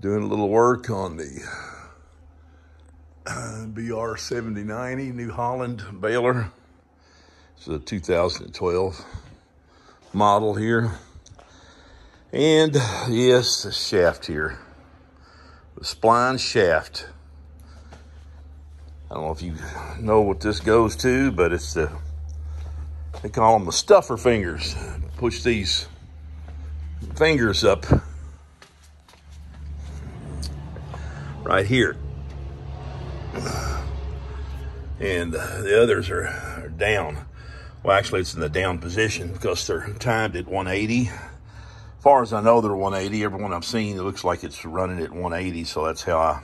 Doing a little work on the BR7090 New Holland Baler. It's a 2012 model here. And yes, the shaft here. The spline shaft. I don't know if you know what this goes to, but it's they call them the stuffer fingers. Push these fingers up right here. And the others are down. Well, actually, it's in the down position because they're timed at 180. As far as I know, they're 180. Everyone I've seen, it looks like it's running at 180. So that's how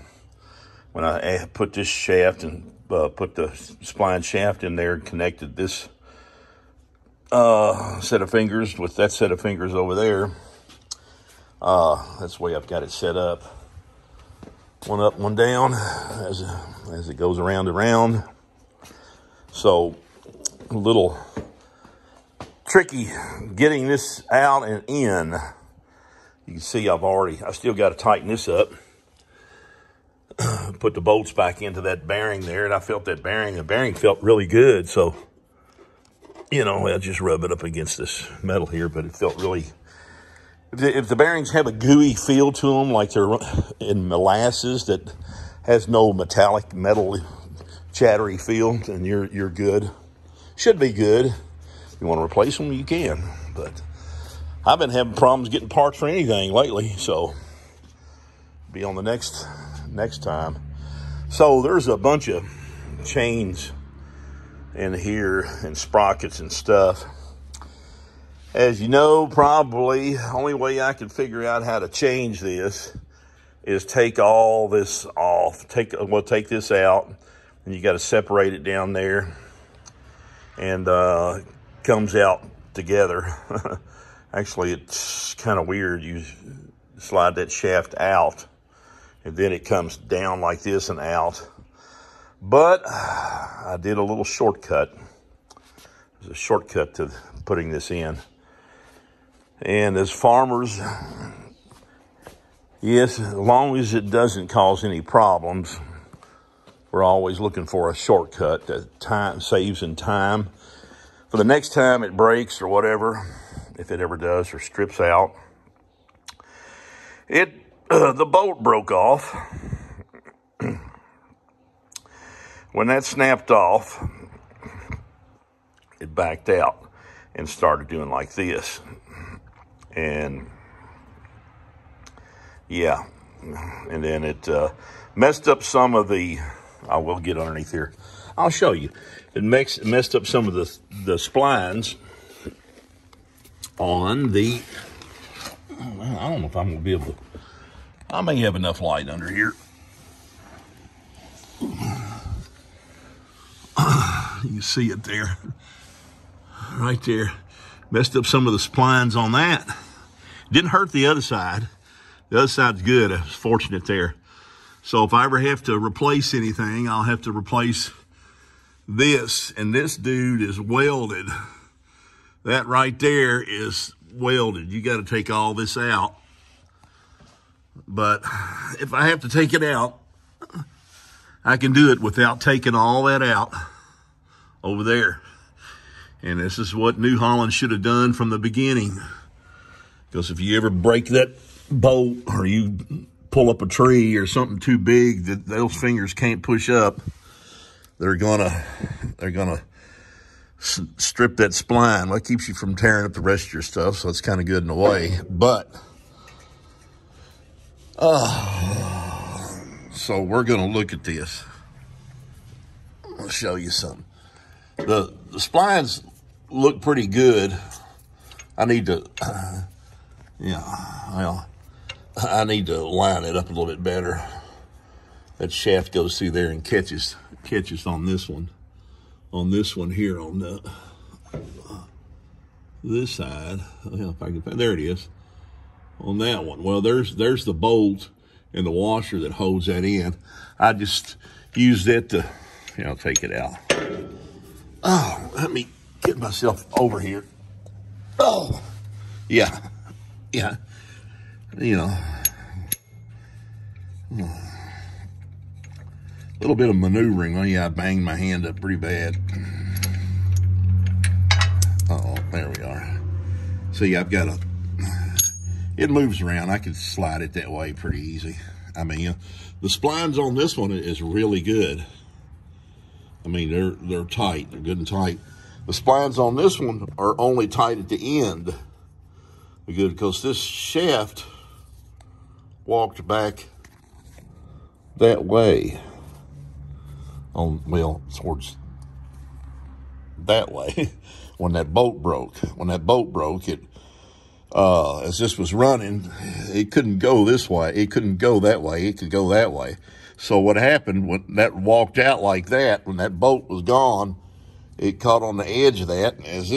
when I put this shaft and put the spline shaft in there and connected this set of fingers with that set of fingers over there. That's the way I've got it set up. One up, one down as it goes around and around. So a little tricky getting this out and in. You can see I still got to tighten this up. Put the bolts back into that bearing there, and I felt that bearing. The bearing felt really good, so I'll just rub it up against this metal here, but it felt really. If the bearings have a gooey feel to them, like they're in molasses that has no metallic metal chattery feel, then you're good. Should be good. If you want to replace them, you can. But I've been having problems getting parts for anything lately, so be on the next time. So there's a bunch of chains in here and sprockets and stuff. As you know, probably the only way I can figure out how to change this is take all this off. Take this out, and you got to separate it down there, and it comes out together. Actually, it's kind of weird. You slide that shaft out, and then it comes down like this and out. But I did a little shortcut. There's a shortcut to putting this in. And as farmers, yes, as long as it doesn't cause any problems, we're always looking for a shortcut that saves in time. For the next time it breaks or whatever, if it ever does or strips out, the bolt broke off. When that snapped off, it backed out and started doing like this. And yeah, and then it messed up some of the, I will get underneath here. I'll show you. It messed up some of the splines on the, I don't know if I'm going to be able to, I may have enough light under here. You can see it there, right there. Messed up some of the splines on that. Didn't hurt the other side. The other side's good. I was fortunate there. So if I ever have to replace anything, I'll have to replace this. And this dude is welded. That right there is welded. You got to take all this out. But if I have to take it out, I can do it without taking all that out over there. And this is what New Holland should have done from the beginning. Because if you ever break that bolt or you pull up a tree or something too big that those fingers can't push up, they're gonna strip that spline. What keeps you from tearing up the rest of your stuff, so it's kind of good in a way. But so we're gonna look at this. I'll show you something. The splines look pretty good. I need to, I need to line it up a little bit better. That shaft goes through there and catches on this one. On this one here, on this side. If I can find, there it is. On that one. Well, there's the bolt and the washer that holds that in. I just use that to, take it out. Oh, let me get myself over here. Oh, yeah. little bit of maneuvering. Oh yeah, I banged my hand up pretty bad. Uh-oh, there we are. See, I've got it moves around. I can slide it that way pretty easy. I mean, you know, the splines on this one is really good. I mean, they're tight. They're good and tight. The splines on this one are only tight at the end. They're good because this shaft walked back that way. Well, towards that way. When that bolt broke. When that bolt broke, it as this was running, it couldn't go this way. It couldn't go that way. It could go that way. So what happened when that walked out like that, when that bolt was gone, it caught on the edge of that. As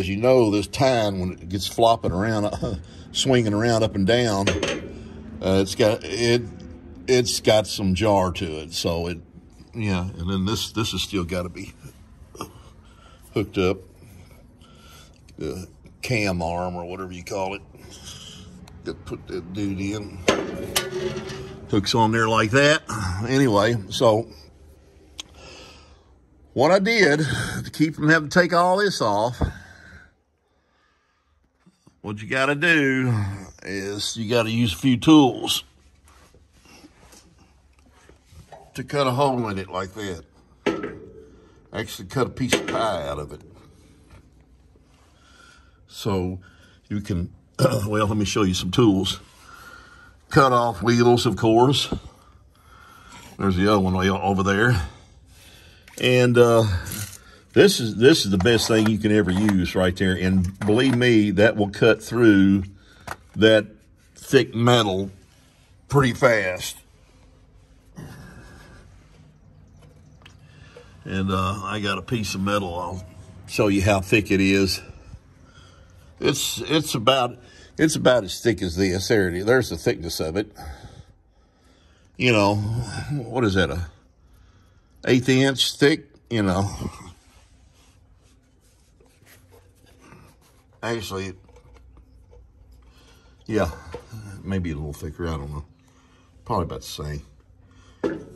you know, this tine, when it gets flopping around, swinging around up and down, it's got some jar to it. So yeah. And then this has still got to be hooked up, the cam arm or whatever you call it. Put that dude in. Hooks on there like that. Anyway, so what I did to keep from having to take all this off, what you got to do is you got to use a few tools to cut a hole in it like that. Actually cut a piece of pie out of it. So you can, well, let me show you some tools. Cut off wheels, of course. There's the other one way over there. And this is the best thing you can ever use right there. And believe me, that will cut through that thick metal pretty fast. And I got a piece of metal. I'll show you how thick it is. It's about as thick as this. There's the thickness of it. You know, what is that, a 1/8 inch thick? You know, actually, yeah, maybe a little thicker. I don't know. Probably about the same.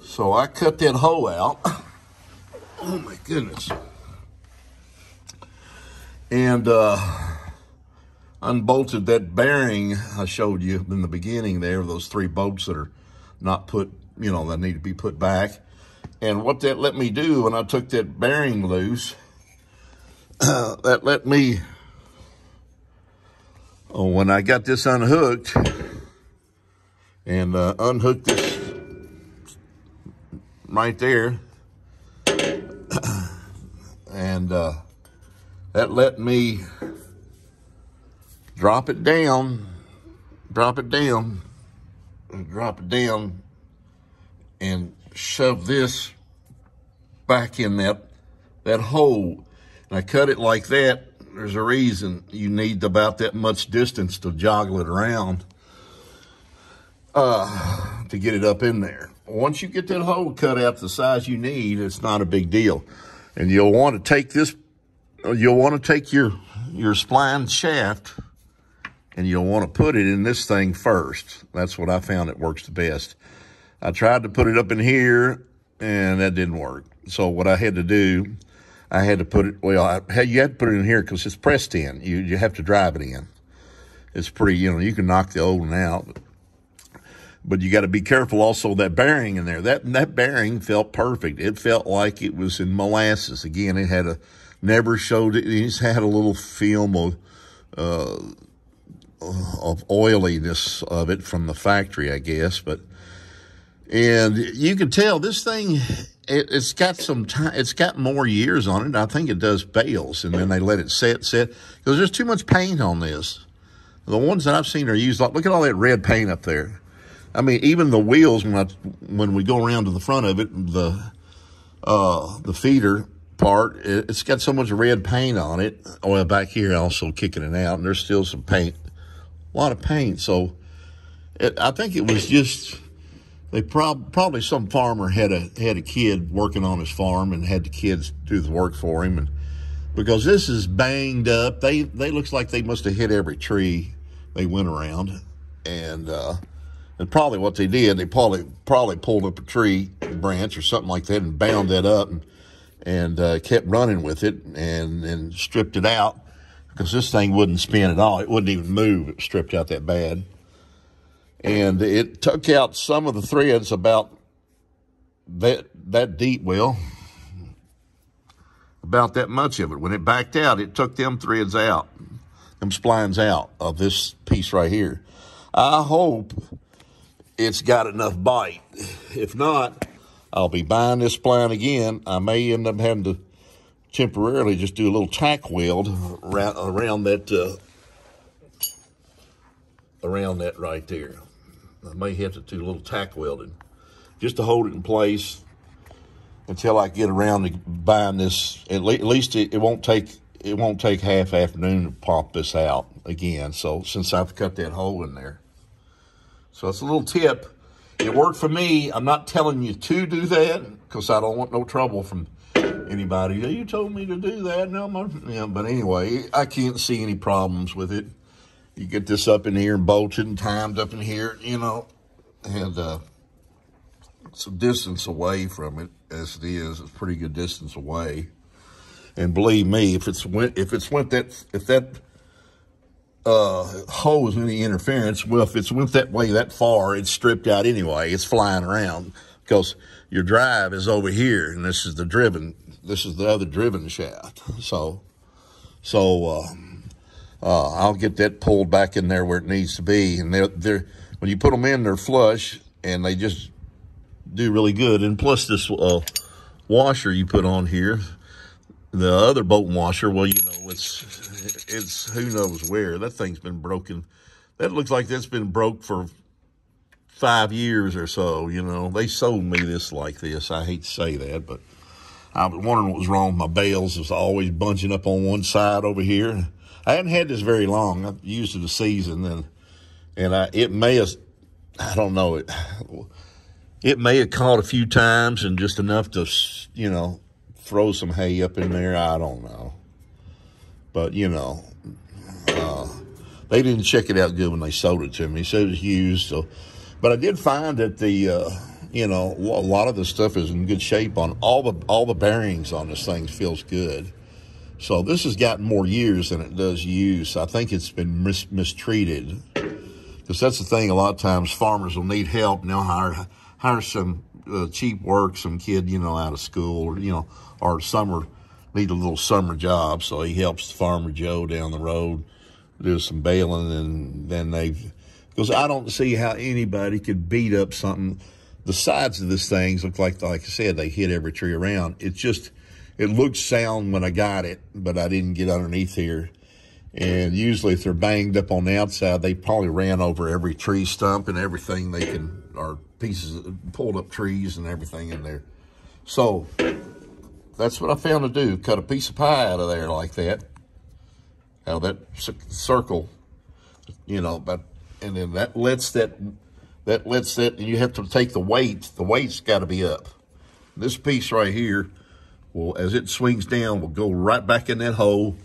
So I cut that hole out. Oh my goodness. And unbolted that bearing I showed you in the beginning there, those 3 bolts that are not put, you know, that need to be put back. And what that let me do when I took that bearing loose, that let me, when I got this unhooked and unhooked this right there, and that let me drop it down, and shove this back in that hole. And I cut it like that. There's a reason you need about that much distance to joggle it around to get it up in there. Once you get that hole cut out the size you need, it's not a big deal. And you'll want to take this, you'll want to take your spline shaft, and you'll want to put it in this thing first. That's what I found it works the best. I tried to put it up in here, and that didn't work. So what I had to do, I had to put it, well, you had to put it in here because it's pressed in. You have to drive it in. It's pretty, you know, you can knock the old one out. But you got to be careful also that bearing in there. That bearing felt perfect. It felt like it was in molasses. Again, it had never showed it. It just had a little film of oiliness of it from the factory, I guess. And you can tell this thing, it's got some time, it's got more years on it. I think it does bales, and then they let it set, because there's too much paint on this. The ones that I've seen are used, like, look at all that red paint up there. I mean, even the wheels, when we go around to the front of it, the feeder part, it's got so much red paint on it. Well, back here also kicking it out, and there's still some paint, a lot of paint. So I think it was just, they probably some farmer had a kid working on his farm and had the kids do the work for him, and because this is banged up, they looks like they must have hit every tree they went around, and And probably what they did, they probably pulled up a tree branch or something like that and bound that up and kept running with it and stripped it out, because this thing wouldn't spin at all. It wouldn't even move. It was stripped out that bad. And it took out some of the threads about that deep, well, about that much of it. When it backed out, it took them threads out, them splines out of this piece right here. I hope it's got enough bite. If not, I'll be buying this spline again. I may end up having to temporarily just do a little tack weld around that right there. I may have to do a little tack welding just to hold it in place until I get around to buying this. At least it won't take half afternoon to pop this out again. So since I've cut that hole in there. So it's a little tip. It worked for me. I'm not telling you to do that because I don't want no trouble from anybody. You told me to do that. No, but anyway, I can't see any problems with it. You get this up in here and bolted and timed up in here, you know, and some distance away from it as it is. It's pretty good distance away. And believe me, if that hole is any interference, well, if it's went that way that far, it's stripped out anyway. It's flying around because your drive is over here, and this is the other driven shaft. So I'll get that pulled back in there where it needs to be. And they're when you put them in, they're flush, and they just do really good. And plus this washer you put on here, the other bolt washer, well, you know, it's who knows where. That thing's been broken. That looks like that's been broke for 5 years or so, you know. They sold me this like this. I hate to say that, but I was wondering what was wrong with my bales. It was always bunching up on one side over here. I hadn't had this very long. I've used it a season, and it may have, I don't know, it may have caught a few times and just enough to, you know, throw some hay up in there. I don't know. But, you know, they didn't check it out good when they sold it to me. They said it was used. So, but I did find that you know, a lot of the stuff is in good shape on all the bearings on this thing feels good. So this has gotten more years than it does use. I think it's been mistreated, because that's the thing. A lot of times farmers will need help, and they'll hire some cheap work, some kid, you know, out of school, or, you know, or need a little summer job. So he helps Farmer Joe down the road do some baling, and then because I don't see how anybody could beat up something. The sides of this thing look like I said, they hit every tree around. It looked sound when I got it, but I didn't get underneath here. And usually if they're banged up on the outside, they probably ran over every tree stump and everything they can, or pieces, pulled up trees and everything in there. So that's what I found to do. Cut a piece of pie out of there like that, out of that circle, you know, and then that lets that, and you have to take the weight's got to be up. This piece right here, well, as it swings down, will go right back in that hole,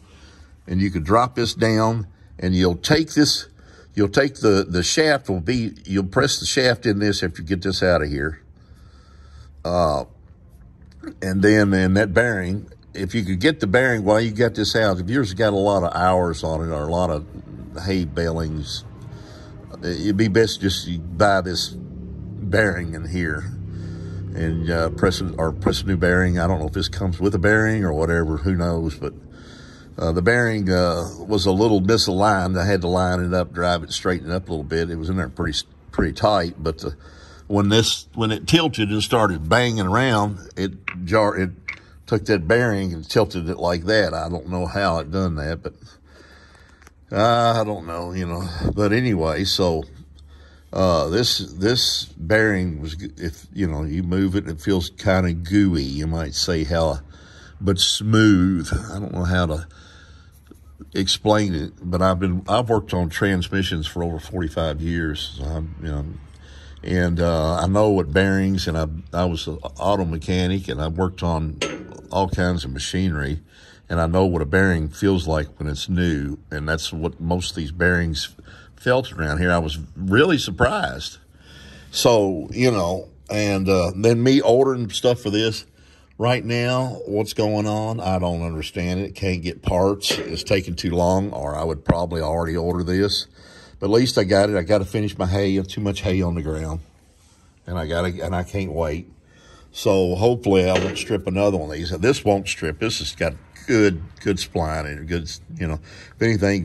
and you can drop this down, and you'll take the shaft you'll press the shaft in this after you get this out of here. And then in that bearing, if you could get the bearing while you got this out, if yours got a lot of hours on it or a lot of hay balings, it'd be best just you buy this bearing in here and press a new bearing. I don't know if this comes with a bearing or whatever, who knows, but the bearing was a little misaligned. I had to line it up, drive it, straighten it up a little bit. It was in there pretty tight, but when it tilted and started banging around, it took that bearing and tilted it like that. I don't know how it done that, but I don't know, you know. But anyway, so this bearing was, if you know, you move it, it feels kind of gooey, you might say, but smooth. I don't know how to explain it, but I've worked on transmissions for over 45 years. You know, and I know what bearings, and I was an auto mechanic, and I've worked on all kinds of machinery, and I know what a bearing feels like when it's new, and that's what most of these bearings felt around here. I was really surprised. So, you know, and then me ordering stuff for this right now, what's going on? I don't understand it. Can't get parts. It's taking too long, or I would probably already order this. But at least I got it. I got to finish my hay. Too much hay on the ground, and I can't wait. So hopefully I won't strip another one of these. This won't strip. This has got good spline and good, you know. If anything,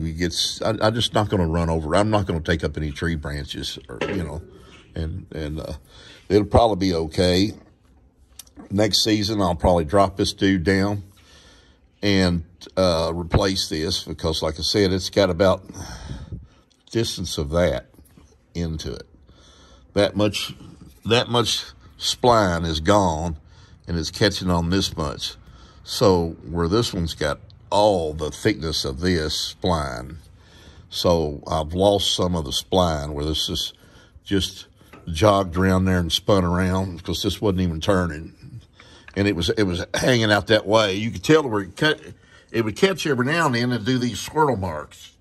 I'm just not going to run over. I'm not going to take up any tree branches, or, you know, and it'll probably be okay. Next season, I'll probably drop this dude down and replace this, because, like I said, it's got about distance of that into it. That much spline is gone, and it's catching on this much. So where this one's got all the thickness of this spline, so I've lost some of the spline where this is just jogged around there and spun around, because this wasn't even turning, and it was hanging out that way. You could tell where it would catch every now and then and do these swirl marks,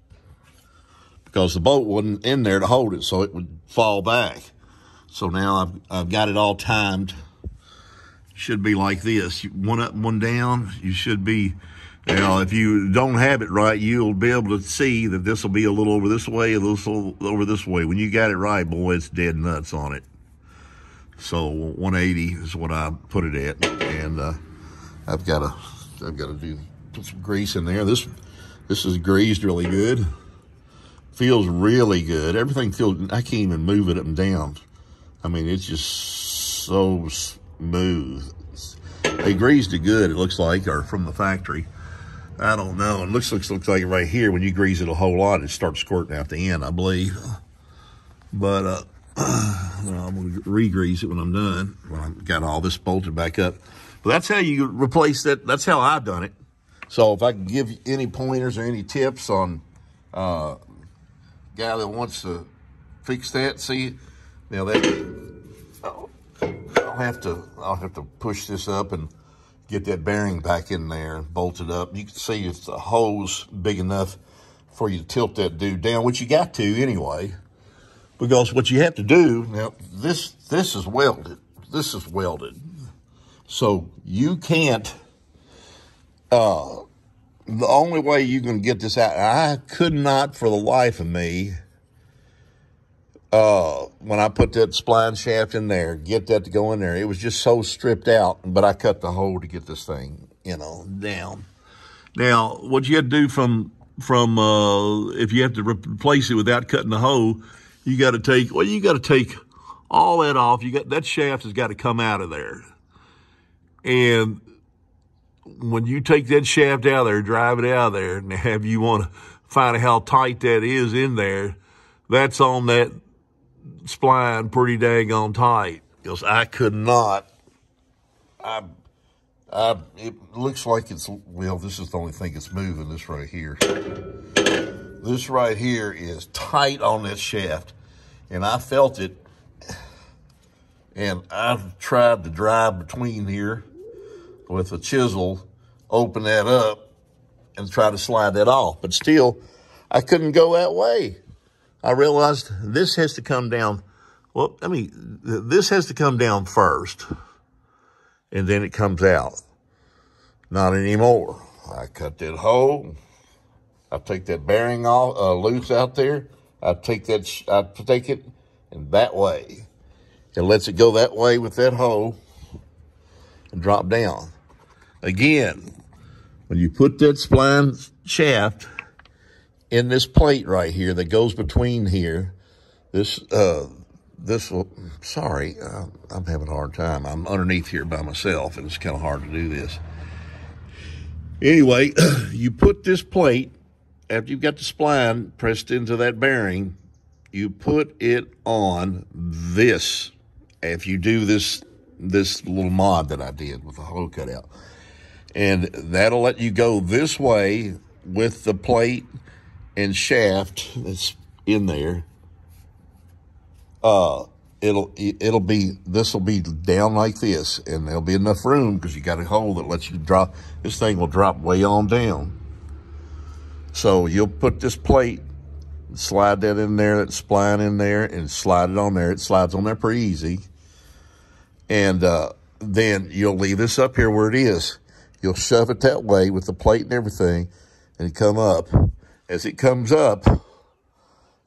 because the boat wasn't in there to hold it, so it would fall back. So now I've got it all timed. Should be like this. One up, one down. You should be, you know, if you don't have it right, you'll be able to see that this will be a little over this way, a little over this way. When you got it right, boy, it's dead nuts on it. So 180 is what I put it at, and I've got to put some grease in there. This is greased really good. Feels really good. Everything feels, I can't even move it up and down. I mean, it's just so smooth. They greased it good, it looks like, or from the factory. I don't know. It looks like right here, when you grease it a whole lot, it starts squirting out the end, I believe. But I'm going to re-grease it when I'm done, when I've got all this bolted back up. But that's how you replace that. That's how I've done it. So if I can give you any pointers or any tips on guy that wants to fix that, see, now that I'll have to push this up and get that bearing back in there and bolt it up. You can see if the hole's big enough for you to tilt that dude down, which you got to anyway, because what you have to do now, this is welded. This is welded, so you can't. The only way you can get this out, I could not for the life of me, when I put that spline shaft in there, get that to go in there. It was just so stripped out, but I cut the hole to get this thing, you know, down. Now, what you have to do from if you have to replace it without cutting the hole, you got to take all that off. That shaft has got to come out of there. And when you take that shaft out of there, drive it out of there, now if you want to find out how tight that is in there, that's on that spline pretty daggone tight. Because I could not. It looks like it's, well, this is the only thing that's moving, this right here. This right here is tight on that shaft, and I felt it, and I've tried to drive between here with a chisel, open that up, and try to slide that off. But still, I couldn't go that way. I realized this has to come down. Well, I mean, this has to come down first, and then it comes out. Not anymore. I cut that hole. I take that bearing off, loose out there. I take it, and that way. It lets it go that way with that hole and drop down. Again, when you put that spline shaft in this plate right here that goes between here, I'm having a hard time. I'm underneath here by myself, and it's kind of hard to do this. Anyway, you put this plate, after you've got the spline pressed into that bearing, you put it on this. If you do this little mod that I did with the hole cut out, and that'll let you go this way with the plate and shaft that's in there. This will be down like this, and there'll be enough room because you got a hole that lets you drop. This thing will drop way on down. So you'll put this plate slide that in there, that spline in there, and slide it on there. It slides on there pretty easy. And then you'll leave this up here where it is. You'll shove it that way with the plate and everything, and it come up. As it comes up,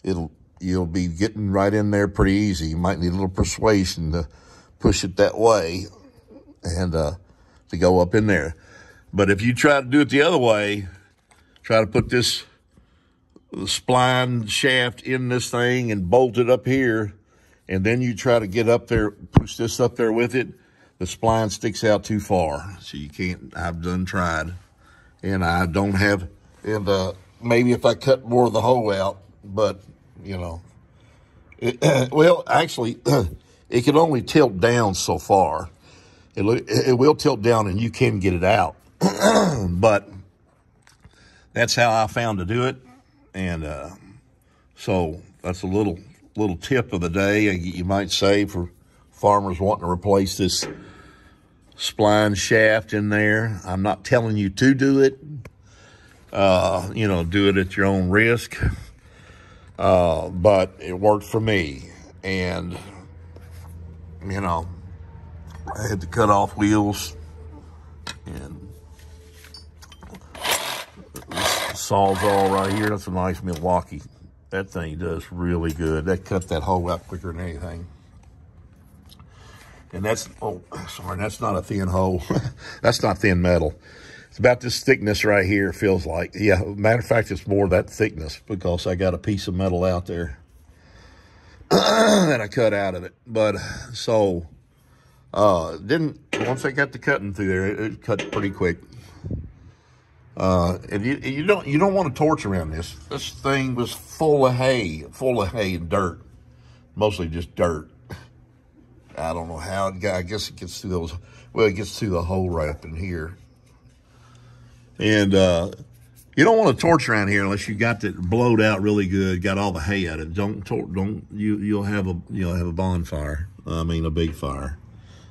you'll be getting right in there pretty easy. You might need a little persuasion to push it that way and to go up in there. But if you try to do it the other way, try to put this spline shaft in this thing and bolt it up here, and then you try to get up there, push this up there with it, the spline sticks out too far. So you can't, I've done tried. And I don't have, and maybe if I cut more of the hole out, but, you know. Well, actually, it can only tilt down so far. It will tilt down and you can get it out. But that's how I found to do it. And so that's a little tip of the day, you might say, for farmers wanting to replace this spline shaft in there. I'm not telling you to do it. You know, do it at your own risk. But it worked for me. And, you know, I had to cut off wheels. And this Sawzall right here, that's a nice Milwaukee. That thing does really good. That cut that hole out quicker than anything. And that's, oh, sorry, that's not a thin hole. That's not thin metal. It's about this thickness right here, it feels like. Yeah, matter of fact, it's more that thickness because I got a piece of metal out there that I cut out of it. But so, once I got the cutting through there, it cut pretty quick. And you don't want to torch around this. This thing was full of hay and dirt, mostly just dirt. I don't know how it got. I guess it gets through those. Well, it gets through the hole right up in here. And you don't want to torch around here unless you got it blowed out really good, got all the hay out of it. You'll have a bonfire. I mean, a big fire,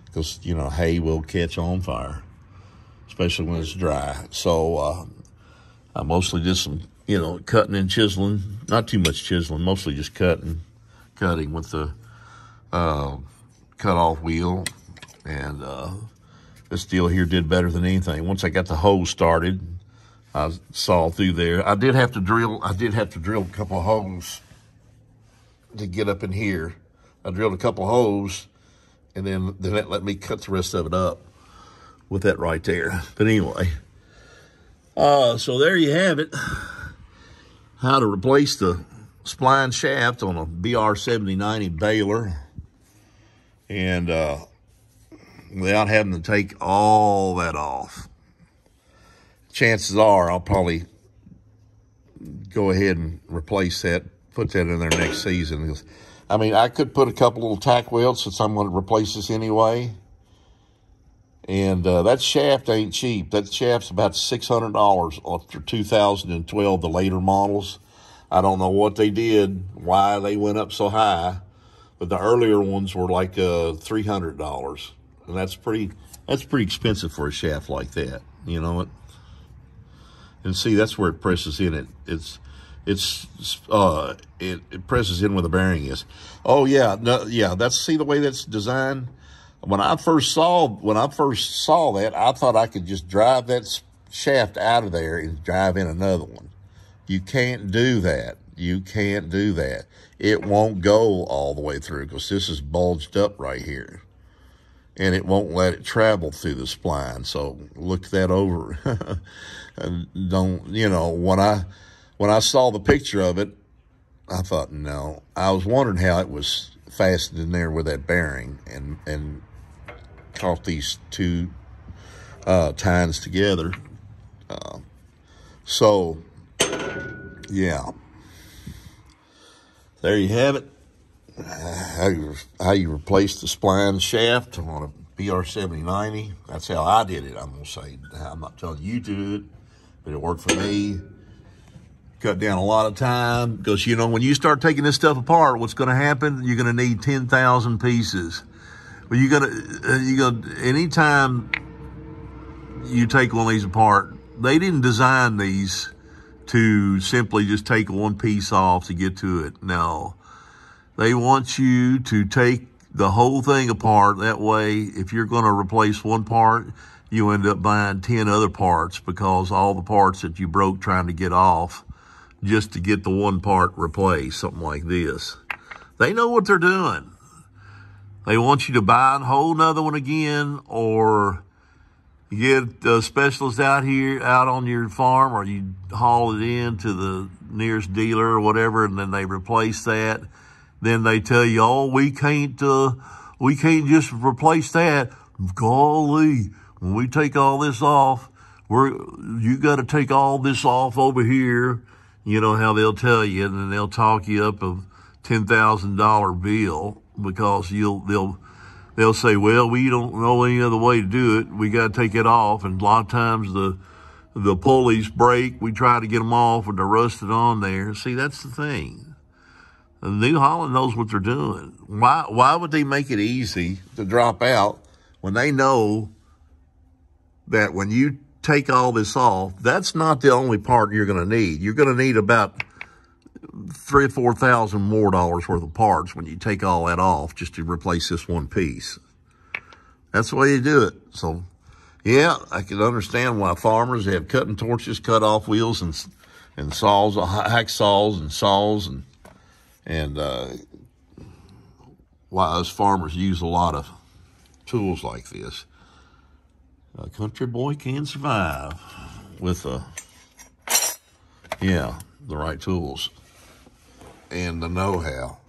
because you know hay will catch on fire, especially when it's dry. So I mostly did some, you know, cutting and chiseling. Not too much chiseling, mostly just cutting with the cut-off wheel. And this deal here did better than anything. Once I got the hose started, I saw through there. I did have to drill a couple of holes to get up in here. I drilled a couple of holes, and then that let me cut the rest of it up with that right there. But anyway, so there you have it. How to replace the spline shaft on a BR7090 Baler, and without having to take all that off. Chances are I'll probably go ahead and replace that, put that in there next season. I mean, I could put a couple little tack welds since I'm going to replace this anyway. And that shaft ain't cheap. That shaft's about $600 after 2012, the later models. I don't know what they did, why they went up so high, but the earlier ones were like $300. And that's pretty expensive for a shaft like that, you know. And see, that's where it presses in. It presses in where the bearing is. Oh yeah, no, yeah. See the way that's designed. When I first saw that, I thought I could just drive that shaft out of there and drive in another one. You can't do that. You can't do that. It won't go all the way through because this is bulged up right here. And it won't let it travel through the spline. So look that over. And don't, you know, when I saw the picture of it, I thought, no. I was wondering how it was fastened in there with that bearing and caught these two tines together. So, yeah. There you have it. How you replace the spline shaft on a BR7090. That's how I did it, I'm going to say. I'm not telling you to do it, but it worked for me. Cut down a lot of time because, you know, when you start taking this stuff apart, what's going to happen? You're going to need 10,000 pieces. Well, anytime you take one of these apart, they didn't design these to simply just take one piece off to get to it. No, they want you to take the whole thing apart. That way, if you're going to replace one part, you end up buying 10 other parts, because all the parts that you broke trying to get off just to get the one part replaced, something like this. They know what they're doing. They want you to buy a whole nother one again, or get a specialist out on your farm, or you haul it in to the nearest dealer or whatever, and then they replace that. Then they tell you, oh, we can't just replace that. Golly, when we take all this off, you got to take all this off over here. You know how they'll tell you, and then they'll talk you up a $10,000 bill, because they'll say, well, we don't know any other way to do it. We got to take it off. And a lot of times the pulleys break. We try to get them off, and they're rusted on there. See, that's the thing. New Holland knows what they're doing. Why would they make it easy to drop out when they know that when you take all this off, that's not the only part you're going to need. You're going to need about $3,000 or $4,000 more worth of parts when you take all that off just to replace this one piece. That's the way you do it. So, yeah, I can understand why farmers have cutting torches, cut off wheels, and saws, hacksaws and saws, and why us farmers use a lot of tools like this. A country boy can survive with the right tools and the know-how.